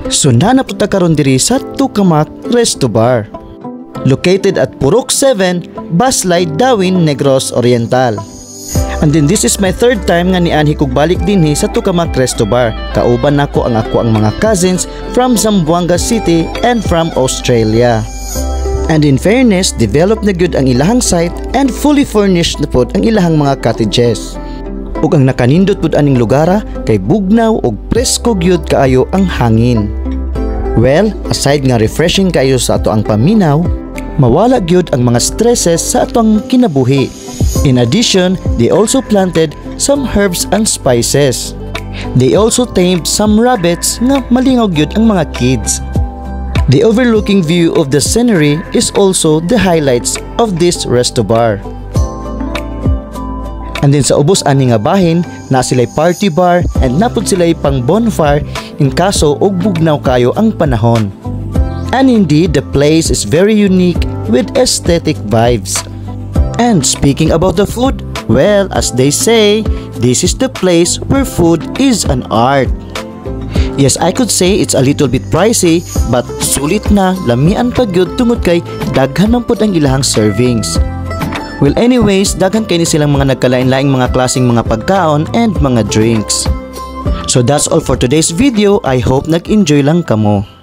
So nanapunta karon diri sa Tukamak Resto Bar, located at Purok 7, Baslay, Dawin, Negros Oriental. And then this is my third time nga nianhi kog balik dinhi sa Tukamak Resto Bar. Kauban nako ang mga cousins from Zamboanga City and from Australia. And in fairness, developed na gyud ang ilahang site and fully furnished na pod ang ilahang mga cottages. Ug ang nakanindot pod aning lugara kay bugnaw ug presko gyud kaayo ang hangin. Well, aside nga refreshing kayo sa ato ang paminaw, mawala gyud ang mga stresses sa atong kinabuhi. In addition, they also planted some herbs and spices. They also tamed some rabbits nga malingaw gyud ang mga kids. The overlooking view of the scenery is also the highlights of this resto bar. And then sa ubos ani nga bahin, na sila'y party bar and napod sila'y pang bonfire in kaso og bugnaw kayo ang panahon. And indeed, the place is very unique with aesthetic vibes. And speaking about the food, well, as they say, this is the place where food is an art. Yes, I could say it's a little bit pricey, but sulit na, lamian pa gyud tungod kay daghan man pud ang ilahang servings. Well anyways, daghan kay ni silang mga nagkalain-laing mga klaseng mga pagkaon and mga drinks. So that's all for today's video. I hope nag-enjoy lang kamo.